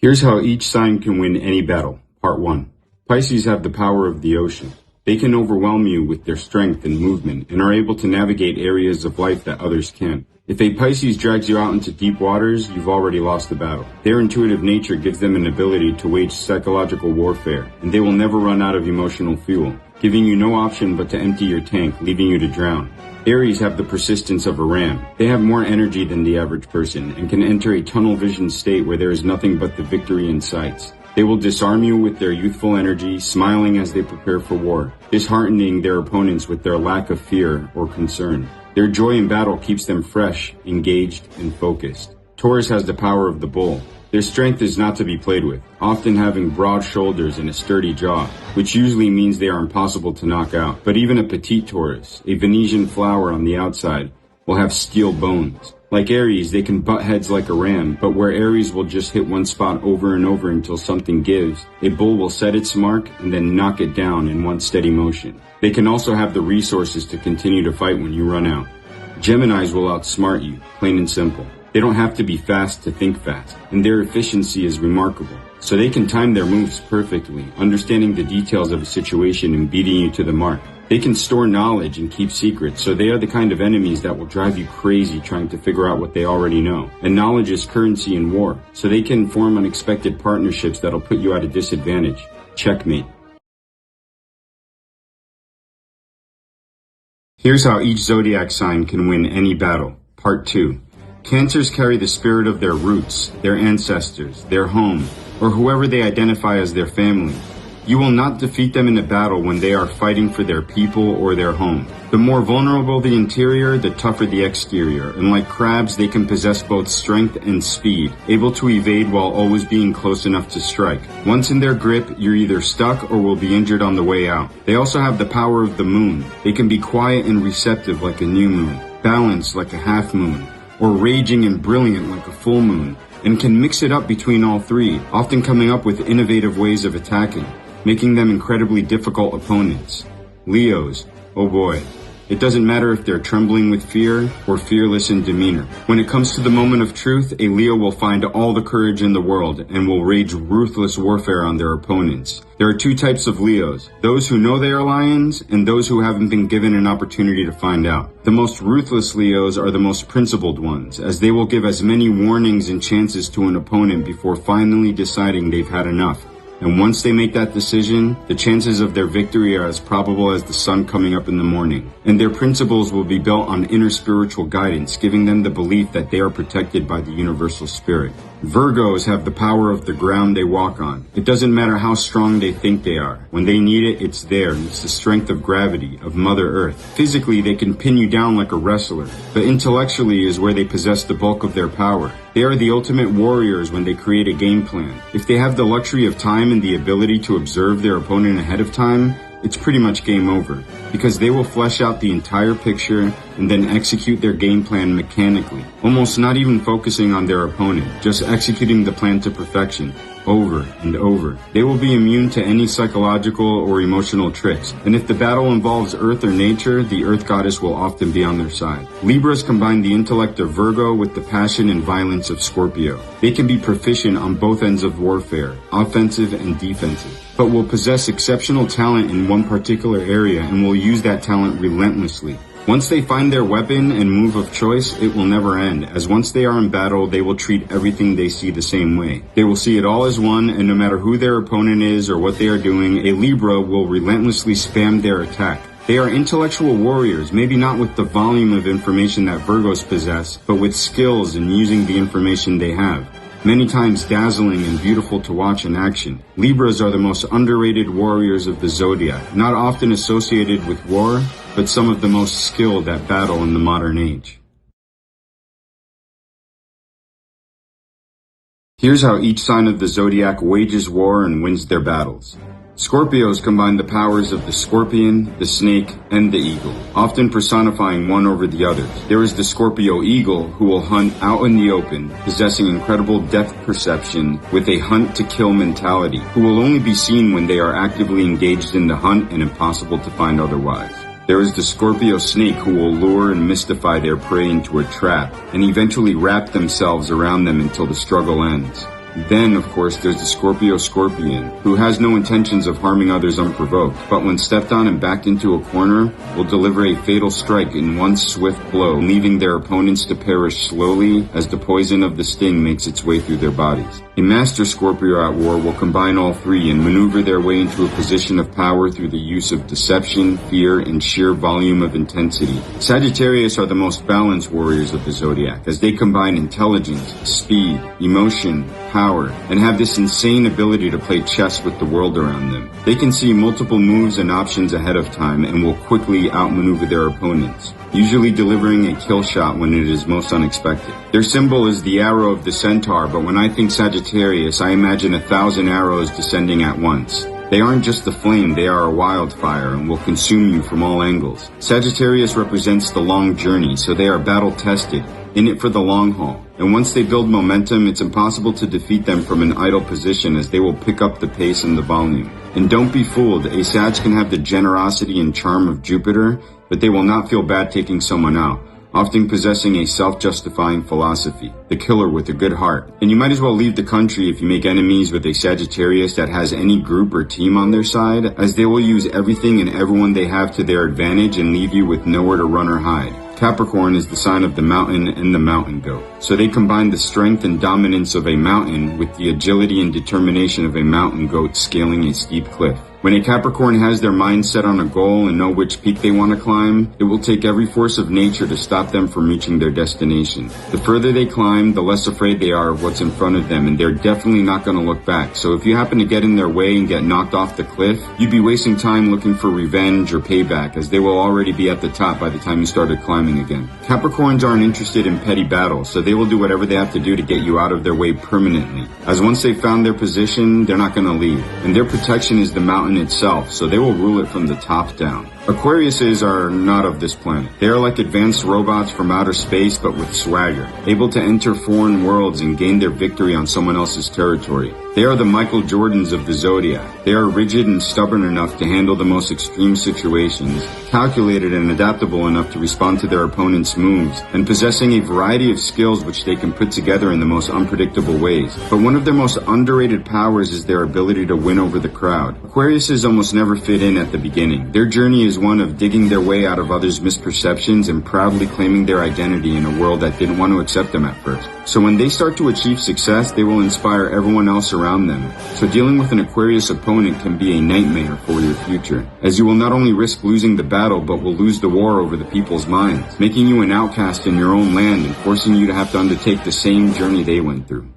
Here's how each sign can win any battle. Part 1. Pisces have the power of the ocean. They can overwhelm you with their strength and movement and are able to navigate areas of life that others can't. If a Pisces drags you out into deep waters, you've already lost the battle. Their intuitive nature gives them an ability to wage psychological warfare, and they will never run out of emotional fuel, giving you no option but to empty your tank, leaving you to drown. Aries have the persistence of a ram. They have more energy than the average person and can enter a tunnel vision state where there is nothing but the victory in sight. They will disarm you with their youthful energy, smiling as they prepare for war, disheartening their opponents with their lack of fear or concern. Their joy in battle keeps them fresh, engaged, and focused. Taurus has the power of the bull. Their strength is not to be played with, often having broad shoulders and a sturdy jaw, which usually means they are impossible to knock out. But even a petite Taurus, a Venetian flower on the outside, will have steel bones. Like Aries, they can butt heads like a ram, but where Aries will just hit one spot over and over until something gives, a bull will set its mark and then knock it down in one steady motion. They can also have the resources to continue to fight when you run out. Geminis will outsmart you, plain and simple. They don't have to be fast to think fast, and their efficiency is remarkable. So they can time their moves perfectly, understanding the details of a situation and beating you to the mark. They can store knowledge and keep secrets, so they are the kind of enemies that will drive you crazy trying to figure out what they already know. And knowledge is currency in war, so they can form unexpected partnerships that'll put you at a disadvantage. Checkmate. Here's how each zodiac sign can win any battle. Part 2. Cancers carry the spirit of their roots, their ancestors, their home, or whoever they identify as their family. You will not defeat them in a battle when they are fighting for their people or their home. The more vulnerable the interior, the tougher the exterior, and like crabs, they can possess both strength and speed, able to evade while always being close enough to strike. Once in their grip, you're either stuck or will be injured on the way out. They also have the power of the moon. They can be quiet and receptive like a new moon, balanced like a half moon, or raging and brilliant like a full moon, and can mix it up between all three, often coming up with innovative ways of attacking, making them incredibly difficult opponents. Leos, oh boy. It doesn't matter if they're trembling with fear or fearless in demeanor. When it comes to the moment of truth, a Leo will find all the courage in the world and will wage ruthless warfare on their opponents. There are two types of Leos, those who know they are lions and those who haven't been given an opportunity to find out. The most ruthless Leos are the most principled ones, as they will give as many warnings and chances to an opponent before finally deciding they've had enough. And once they make that decision, the chances of their victory are as probable as the sun coming up in the morning. And their principles will be built on inner spiritual guidance, giving them the belief that they are protected by the universal spirit. Virgos have the power of the ground they walk on. It doesn't matter how strong they think they are. When they need it, it's there. It's the strength of gravity, of Mother Earth. Physically, they can pin you down like a wrestler, but intellectually is where they possess the bulk of their power. They are the ultimate warriors when they create a game plan. If they have the luxury of time and the ability to observe their opponent ahead of time, it's pretty much game over, because they will flesh out the entire picture and then execute their game plan mechanically, almost not even focusing on their opponent, just executing the plan to perfection, over and over. They will be immune to any psychological or emotional tricks, and if the battle involves Earth or nature, the Earth goddess will often be on their side. Libras combine the intellect of Virgo with the passion and violence of Scorpio. They can be proficient on both ends of warfare, offensive and defensive, but will possess exceptional talent in one particular area and will use that talent relentlessly. Once they find their weapon and move of choice, it will never end, as once they are in battle, they will treat everything they see the same way. They will see it all as one, and no matter who their opponent is or what they are doing, a Libra will relentlessly spam their attack. They are intellectual warriors, maybe not with the volume of information that Virgos possess, but with skills in using the information they have. Many times dazzling and beautiful to watch in action. Libras are the most underrated warriors of the zodiac, not often associated with war, but some of the most skilled at battle in the modern age. Here's how each sign of the zodiac wages war and wins their battles. Scorpios combine the powers of the scorpion, the snake, and the eagle, often personifying one over the others. There is the Scorpio eagle, who will hunt out in the open, possessing incredible depth perception with a hunt-to-kill mentality, who will only be seen when they are actively engaged in the hunt and impossible to find otherwise. There is the Scorpio snake, who will lure and mystify their prey into a trap, and eventually wrap themselves around them until the struggle ends. Then, of course, there's the Scorpio Scorpion, who has no intentions of harming others unprovoked, but when stepped on and backed into a corner, will deliver a fatal strike in one swift blow, leaving their opponents to perish slowly as the poison of the sting makes its way through their bodies. A Master Scorpio at War will combine all three and maneuver their way into a position of power through the use of deception, fear, and sheer volume of intensity. Sagittarius are the most balanced warriors of the zodiac, as they combine intelligence, speed, emotion, power, and have this insane ability to play chess with the world around them. They can see multiple moves and options ahead of time and will quickly outmaneuver their opponents, usually delivering a kill shot when it is most unexpected. Their symbol is the arrow of the centaur, but when I think Sagittarius, I imagine 1,000 arrows descending at once. They aren't just a flame, they are a wildfire and will consume you from all angles. Sagittarius represents the long journey, so they are battle-tested, in it for the long haul. And once they build momentum, it's impossible to defeat them from an idle position, as they will pick up the pace and the volume. And don't be fooled, a Sag can have the generosity and charm of Jupiter, but they will not feel bad taking someone out, often possessing a self-justifying philosophy, the killer with a good heart. And you might as well leave the country if you make enemies with a Sagittarius that has any group or team on their side, as they will use everything and everyone they have to their advantage and leave you with nowhere to run or hide. Capricorn is the sign of the mountain and the mountain goat. So they combine the strength and dominance of a mountain with the agility and determination of a mountain goat scaling a steep cliff. When a Capricorn has their mind set on a goal and know which peak they want to climb, it will take every force of nature to stop them from reaching their destination. The further they climb, the less afraid they are of what's in front of them, and they're definitely not going to look back. So if you happen to get in their way and get knocked off the cliff, you'd be wasting time looking for revenge or payback, as they will already be at the top by the time you started climbing again. Capricorns aren't interested in petty battles, so they will do whatever they have to do to get you out of their way permanently, as once they've found their position, they're not going to leave. And their protection is the mountain itself, so they will rule it from the top down. Aquariuses are not of this planet. They are like advanced robots from outer space, but with swagger, able to enter foreign worlds and gain their victory on someone else's territory. They are the Michael Jordans of the zodiac. They are rigid and stubborn enough to handle the most extreme situations, calculated and adaptable enough to respond to their opponent's moves, and possessing a variety of skills which they can put together in the most unpredictable ways. But one of their most underrated powers is their ability to win over the crowd. Aquariuses almost never fit in at the beginning. Their journey is one of digging their way out of others' misperceptions and proudly claiming their identity in a world that didn't want to accept them at first. So when they start to achieve success, they will inspire everyone else around them. So dealing with an Aquarius opponent can be a nightmare for your future, as you will not only risk losing the battle, but will lose the war over the people's minds, making you an outcast in your own land and forcing you to have to undertake the same journey they went through.